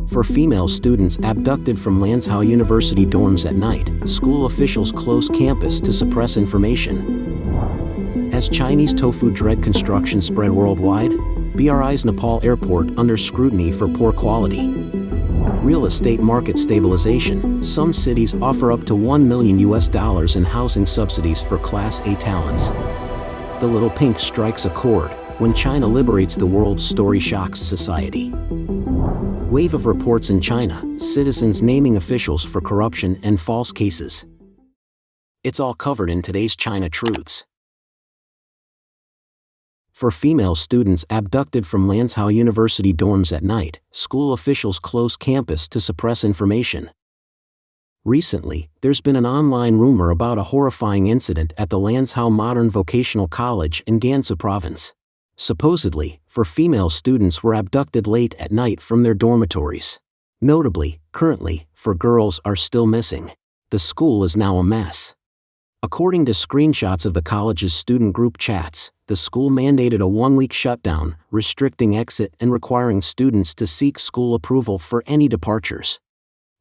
For female students abducted from Lanzhou University dorms at night, school officials close campus to suppress information. Has Chinese Tofu-dreg construction spread worldwide? BRI's Nepal airport under scrutiny for poor quality. Real estate market stabilization. Some cities offer up to $1 million in housing subsidies for Class A talents. The little pink strikes a chord. When China liberates the world, story shocks society. Wave of reports in China, citizens naming officials for corruption and false cases. It's all covered in today's China Truths. For female students abducted from Lanzhou University dorms at night, school officials close campus to suppress information. Recently, there's been an online rumor about a horrifying incident at the Lanzhou Modern Vocational College in Gansu Province. Supposedly, four female students were abducted late at night from their dormitories. Notably, currently, 4 girls are still missing. The school is now a mess. According to screenshots of the college's student group chats, the school mandated a 1-week shutdown, restricting exit and requiring students to seek school approval for any departures.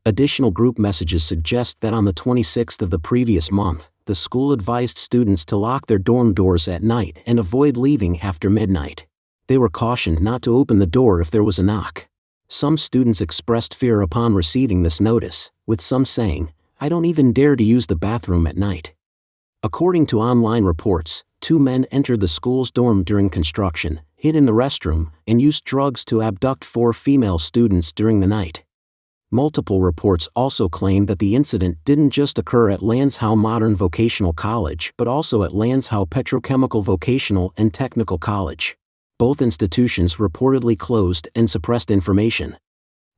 Additional group messages suggest that on the 26th of the previous month, the school advised students to lock their dorm doors at night and avoid leaving after midnight. They were cautioned not to open the door if there was a knock. Some students expressed fear upon receiving this notice, with some saying, "I don't even dare to use the bathroom at night." According to online reports, 2 men entered the school's dorm during construction, hid in the restroom, and used drugs to abduct 4 female students during the night. Multiple reports also claim that the incident didn't just occur at Lanzhou Modern Vocational College but also at Lanzhou Petrochemical Vocational and Technical College. Both institutions reportedly closed and suppressed information.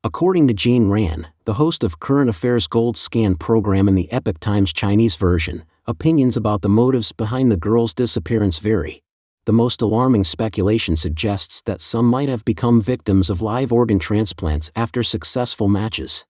According to Jean Ran, the host of Current Affairs Gold Scan program in the Epoch Times Chinese version, opinions about the motives behind the girls' disappearance vary. The most alarming speculation suggests that some might have become victims of live organ transplants after successful matches.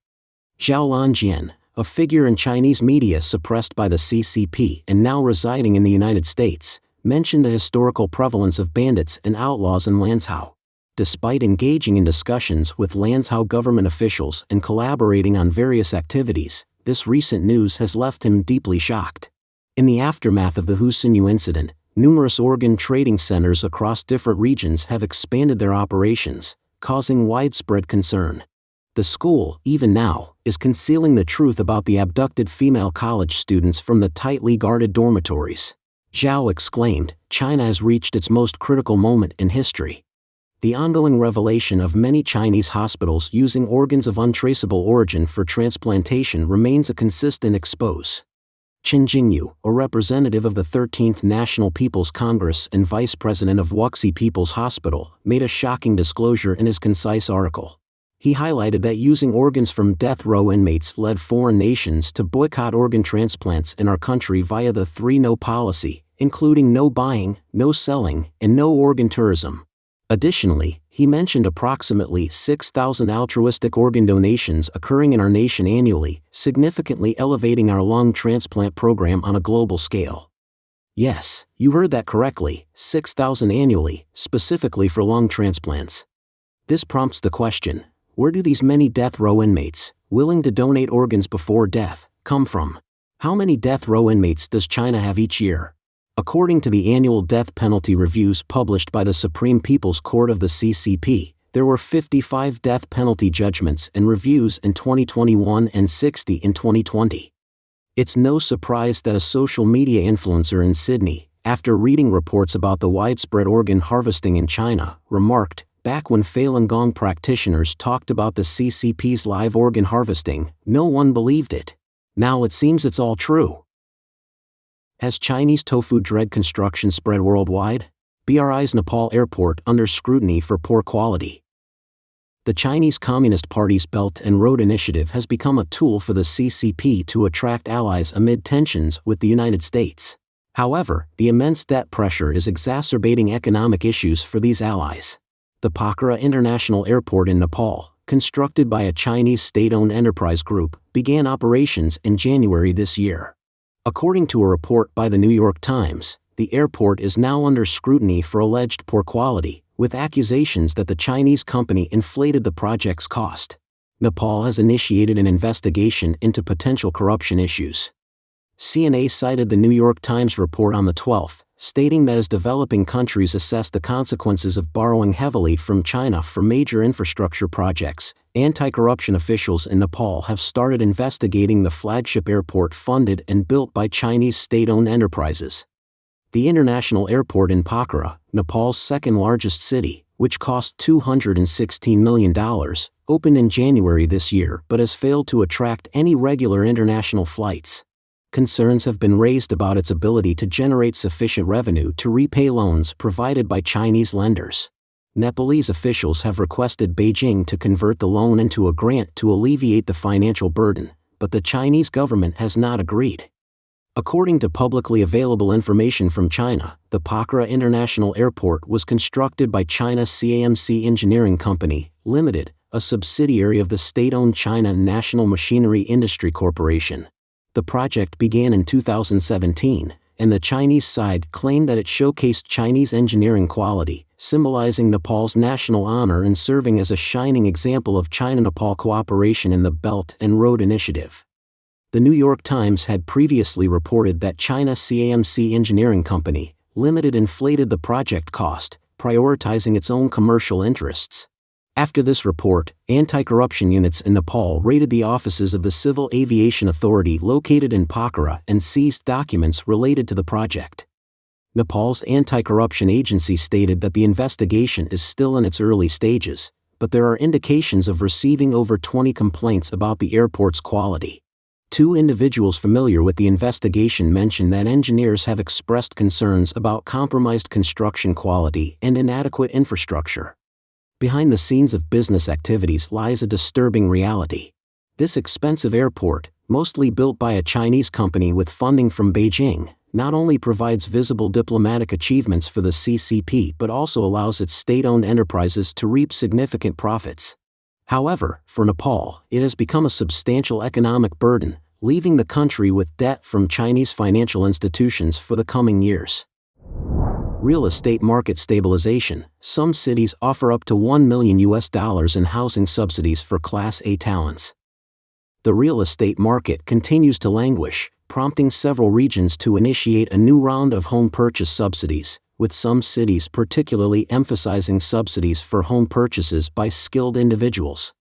Zhao Lanjian, a figure in Chinese media suppressed by the CCP and now residing in the United States, mentioned the historical prevalence of bandits and outlaws in Lanzhou. Despite engaging in discussions with Lanzhou government officials and collaborating on various activities, this recent news has left him deeply shocked. In the aftermath of the Husinyu incident, numerous organ trading centers across different regions have expanded their operations, causing widespread concern. The school, even now, is concealing the truth about the abducted female college students from the tightly guarded dormitories. Zhao exclaimed, "China has reached its most critical moment in history." The ongoing revelation of many Chinese hospitals using organs of untraceable origin for transplantation remains a consistent expose. Chen Jingyu, a representative of the 13th National People's Congress and vice president of Wuxi People's Hospital, made a shocking disclosure in his concise article. He highlighted that using organs from death row inmates led foreign nations to boycott organ transplants in our country via the 3-No policy, including no buying, no selling, and no organ tourism. Additionally, he mentioned approximately 6,000 altruistic organ donations occurring in our nation annually, significantly elevating our lung transplant program on a global scale. Yes, you heard that correctly, 6,000 annually, specifically for lung transplants. This prompts the question, where do these many death row inmates, willing to donate organs before death, come from? How many death row inmates does China have each year? According to the annual death penalty reviews published by the Supreme People's Court of the CCP, there were 55 death penalty judgments and reviews in 2021 and 60 in 2020. It's no surprise that a social media influencer in Sydney, after reading reports about the widespread organ harvesting in China, remarked, "Back when Falun Gong practitioners talked about the CCP's live organ harvesting, no one believed it. Now it seems it's all true." Has Chinese Tofu-dreg construction spread worldwide? BRI's Nepal airport under scrutiny for poor quality. The Chinese Communist Party's Belt and Road Initiative has become a tool for the CCP to attract allies amid tensions with the United States. However, the immense debt pressure is exacerbating economic issues for these allies. The Pokhara International Airport in Nepal, constructed by a Chinese state-owned enterprise group, began operations in January this year. According to a report by the New York Times, the airport is now under scrutiny for alleged poor quality, with accusations that the Chinese company inflated the project's cost. Nepal has initiated an investigation into potential corruption issues. CNA cited the New York Times report on the 12th, stating that as developing countries assess the consequences of borrowing heavily from China for major infrastructure projects, anti-corruption officials in Nepal have started investigating the flagship airport funded and built by Chinese state-owned enterprises. The international airport in Pokhara, Nepal's second-largest city, which cost $216 million, opened in January this year but has failed to attract any regular international flights. Concerns have been raised about its ability to generate sufficient revenue to repay loans provided by Chinese lenders. Nepalese officials have requested Beijing to convert the loan into a grant to alleviate the financial burden, but the Chinese government has not agreed. According to publicly available information from China, the Pokhara International Airport was constructed by China's CAMC Engineering Company, Limited, a subsidiary of the state-owned China National Machinery Industry Corporation. The project began in 2017, and the Chinese side claimed that it showcased Chinese engineering quality, symbolizing Nepal's national honor and serving as a shining example of China-Nepal cooperation in the Belt and Road Initiative. The New York Times had previously reported that China's CAMC Engineering Company, Limited inflated the project cost, prioritizing its own commercial interests. After this report, anti-corruption units in Nepal raided the offices of the Civil Aviation Authority located in Pokhara and seized documents related to the project. Nepal's anti-corruption agency stated that the investigation is still in its early stages, but there are indications of receiving over 20 complaints about the airport's quality. Two individuals familiar with the investigation mentioned that engineers have expressed concerns about compromised construction quality and inadequate infrastructure. Behind the scenes of business activities lies a disturbing reality. This expensive airport, mostly built by a Chinese company with funding from Beijing, not only provides visible diplomatic achievements for the CCP but also allows its state-owned enterprises to reap significant profits. However, for Nepal, it has become a substantial economic burden, leaving the country with debt from Chinese financial institutions for the coming years. Real estate market stabilization. Some cities offer up to $1 million in housing subsidies for Class A talents. The real estate market continues to languish, prompting several regions to initiate a new round of home purchase subsidies, with some cities particularly emphasizing subsidies for home purchases by skilled individuals.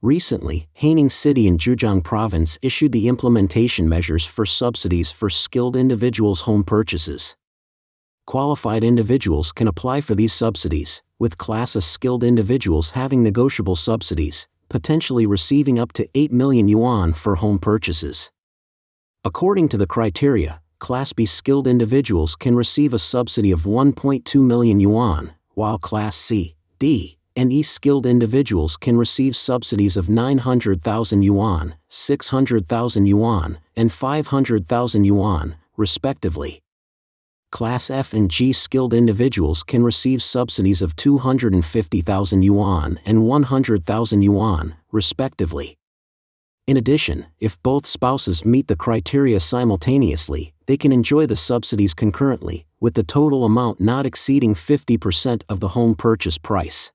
Recently, Haining City in Zhejiang Province issued the implementation measures for subsidies for skilled individuals' home purchases. Qualified individuals can apply for these subsidies, with Class A skilled individuals having negotiable subsidies, potentially receiving up to 8 million yuan for home purchases. According to the criteria, Class B skilled individuals can receive a subsidy of 1.2 million yuan, while Class C, D, and E skilled individuals can receive subsidies of 900,000 yuan, 600,000 yuan, and 500,000 yuan, respectively. Class F and G skilled individuals can receive subsidies of 250,000 yuan and 100,000 yuan, respectively. In addition, if both spouses meet the criteria simultaneously, they can enjoy the subsidies concurrently, with the total amount not exceeding 50% of the home purchase price.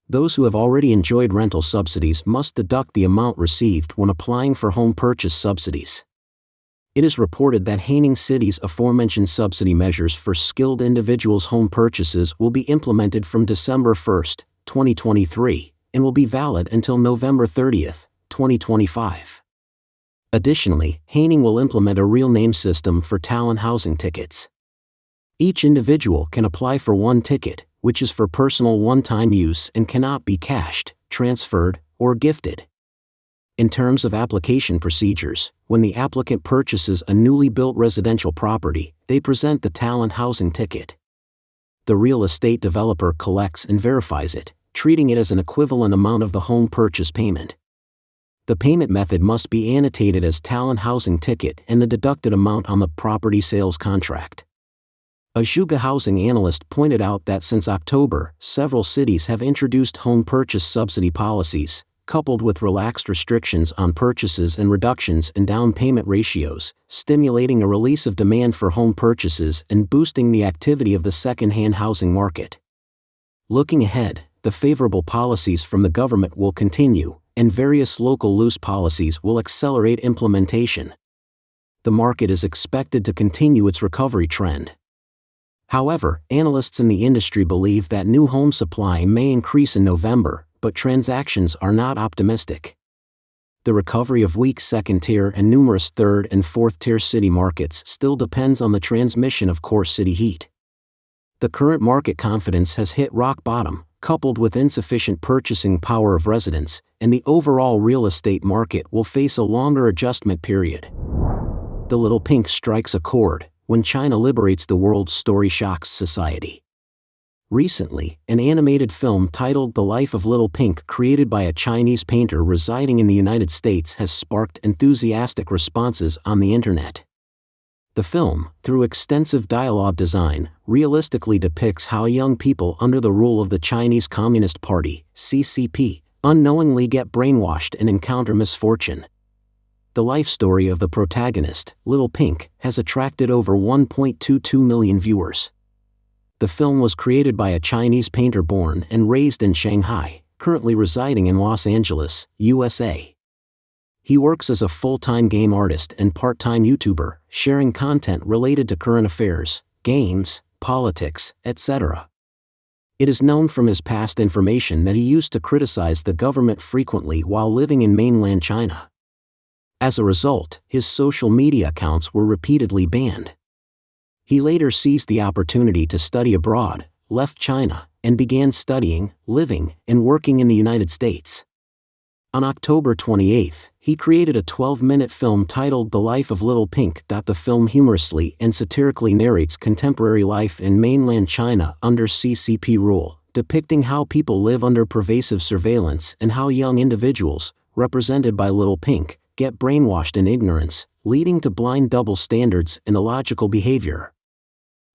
Those who have already enjoyed rental subsidies must deduct the amount received when applying for home purchase subsidies. It is reported that Haining City's aforementioned subsidy measures for skilled individuals' home purchases will be implemented from December 1, 2023, and will be valid until November 30, 2025. Additionally, Haining will implement a real name system for talent housing tickets. Each individual can apply for one ticket, which is for personal one-time use and cannot be cashed, transferred, or gifted. In terms of application procedures, when the applicant purchases a newly built residential property, they present the talent housing ticket. The real estate developer collects and verifies it, treating it as an equivalent amount of the home purchase payment. The payment method must be annotated as talent housing ticket and the deducted amount on the property sales contract. A Zhuge housing analyst pointed out that since October, several cities have introduced home purchase subsidy policies, coupled with relaxed restrictions on purchases and reductions in down payment ratios, stimulating a release of demand for home purchases and boosting the activity of the second-hand housing market. Looking ahead, the favorable policies from the government will continue, and various local loose policies will accelerate implementation. The market is expected to continue its recovery trend. However, analysts in the industry believe that new home supply may increase in November, but transactions are not optimistic. The recovery of weak second-tier and numerous third- and fourth-tier city markets still depends on the transmission of core city heat. The current market confidence has hit rock bottom, coupled with insufficient purchasing power of residents, and the overall real estate market will face a longer adjustment period. The Little Pink strikes a chord. When China liberates the world, story shocks society. Recently, an animated film titled The Life of Little Pink, created by a Chinese painter residing in the United States, has sparked enthusiastic responses on the internet. The film, through extensive dialogue design, realistically depicts how young people under the rule of the Chinese Communist Party, CCP, unknowingly get brainwashed and encounter misfortune. The life story of the protagonist, Little Pink, has attracted over 1.22 million viewers. The film was created by a Chinese painter born and raised in Shanghai, currently residing in Los Angeles, USA. He works as a full-time game artist and part-time YouTuber, sharing content related to current affairs, games, politics, etc. It is known from his past information that he used to criticize the government frequently while living in mainland China. As a result, his social media accounts were repeatedly banned. He later seized the opportunity to study abroad, left China, and began studying, living, and working in the United States. On October 28, he created a 12-minute film titled The Life of Little Pink. The film humorously and satirically narrates contemporary life in mainland China under CCP rule, depicting how people live under pervasive surveillance and how young individuals, represented by Little Pink, get brainwashed in ignorance, leading to blind double standards and illogical behavior.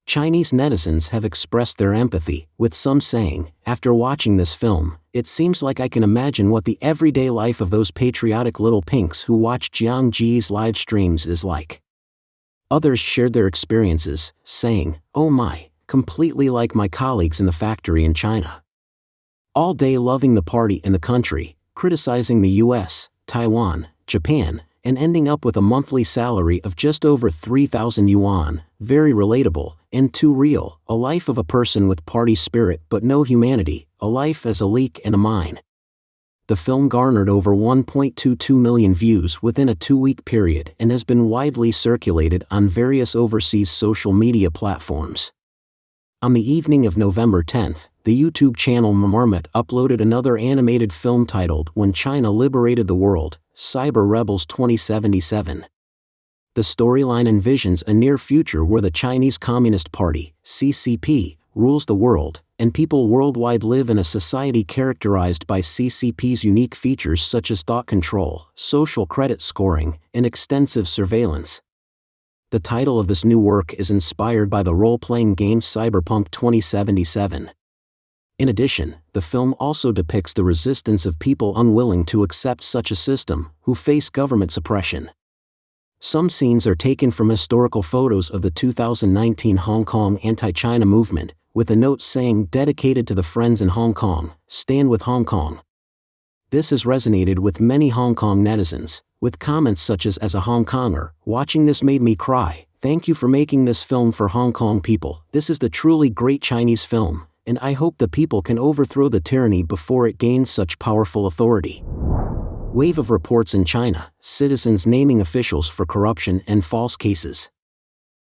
Chinese netizens have expressed their empathy, with some saying, after watching this film, it seems like I can imagine what the everyday life of those patriotic little pinks who watch Jiang Ji's live streams is like. Others shared their experiences, saying, "Oh my, completely like my colleagues in the factory in China. All day loving the party and the country, criticizing the US, Taiwan, Japan, and ending up with a monthly salary of just over 3,000 yuan, very relatable, and too real, a life of a person with party spirit but no humanity, a life as a leak and a mine." The film garnered over 1.22 million views within a 2-week period and has been widely circulated on various overseas social media platforms. On the evening of November 10, the YouTube channel Marmot uploaded another animated film titled When China Liberated the World, Cyber Rebels 2077. The storyline envisions a near future where the Chinese Communist Party, CCP, rules the world, and people worldwide live in a society characterized by CCP's unique features such as thought control, social credit scoring, and extensive surveillance. The title of this new work is inspired by the role-playing game Cyberpunk 2077. In addition, the film also depicts the resistance of people unwilling to accept such a system, who face government suppression. Some scenes are taken from historical photos of the 2019 Hong Kong anti-China movement, with a note saying "Dedicated to the friends in Hong Kong, stand with Hong Kong." This has resonated with many Hong Kong netizens, with comments such as a Hong Konger, "Watching this made me cry. Thank you for making this film for Hong Kong people. This is the truly great Chinese film, and I hope the people can overthrow the tyranny before it gains such powerful authority." Wave of reports in China, citizens naming officials for corruption and false cases.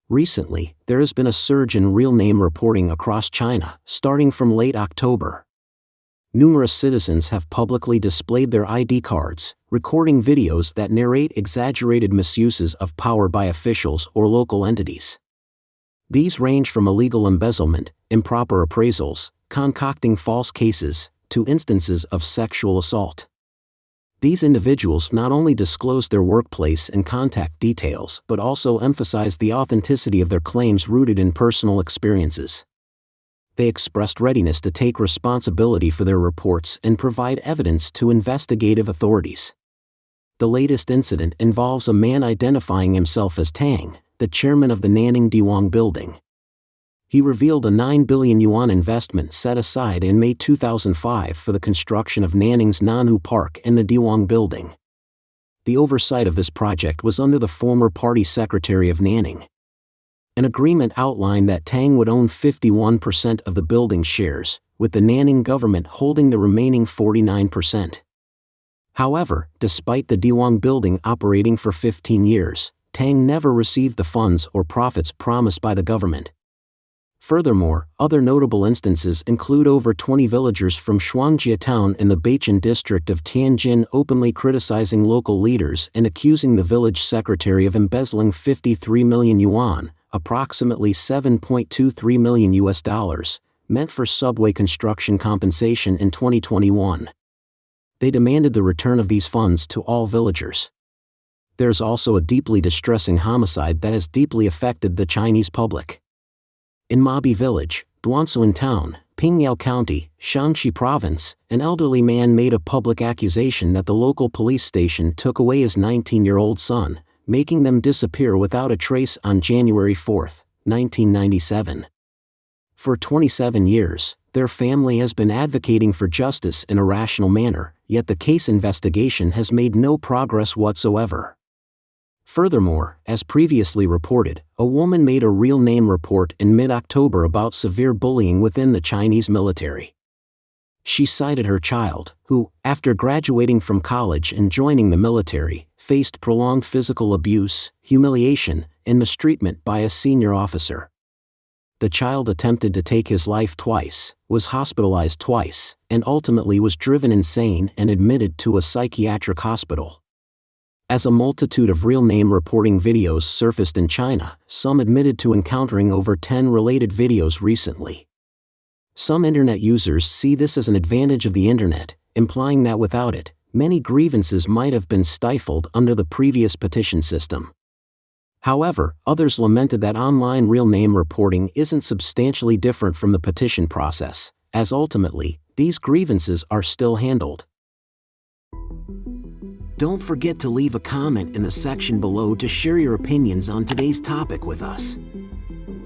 Recently, there has been a surge in real name reporting across China, starting from late October. Numerous citizens have publicly displayed their ID cards, recording videos that narrate exaggerated misuses of power by officials or local entities. These range from illegal embezzlement, improper appraisals, concocting false cases, to instances of sexual assault. These individuals not only disclose their workplace and contact details but also emphasize the authenticity of their claims rooted in personal experiences. They expressed readiness to take responsibility for their reports and provide evidence to investigative authorities. The latest incident involves a man identifying himself as Tang, the chairman of the Nanning Diwang building. He revealed a 9 billion yuan investment set aside in May 2005 for the construction of Nanning's Nanhu Park and the Diwang Building. The oversight of this project was under the former party secretary of Nanning. An agreement outlined that Tang would own 51% of the building's shares, with the Nanning government holding the remaining 49%. However, despite the Diwang Building operating for 15 years, Tang never received the funds or profits promised by the government. Furthermore, other notable instances include over 20 villagers from Shuangjia town in the Beichun district of Tianjin openly criticizing local leaders and accusing the village secretary of embezzling 53 million yuan, approximately $7.23 million, meant for subway construction compensation in 2021. They demanded the return of these funds to all villagers. There's also a deeply distressing homicide that has deeply affected the Chinese public. In Mabi Village, Duansuan Town, Pingyao County, Shanxi Province, an elderly man made a public accusation that the local police station took away his 19-year-old son, making them disappear without a trace on January 4, 1997. For 27 years, their family has been advocating for justice in a rational manner, yet the case investigation has made no progress whatsoever. Furthermore, as previously reported, a woman made a real name report in mid-October about severe bullying within the Chinese military. She cited her child, who, after graduating from college and joining the military, faced prolonged physical abuse, humiliation, and mistreatment by a senior officer. The child attempted to take his life twice, was hospitalized twice, and ultimately was driven insane and admitted to a psychiatric hospital. As a multitude of real-name reporting videos surfaced in China, some admitted to encountering over 10 related videos recently. Some internet users see this as an advantage of the internet, implying that without it, many grievances might have been stifled under the previous petition system. However, others lamented that online real-name reporting isn't substantially different from the petition process, as ultimately, these grievances are still handled. Don't forget to leave a comment in the section below to share your opinions on today's topic with us.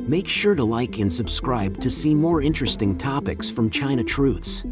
Make sure to like and subscribe to see more interesting topics from China Truths.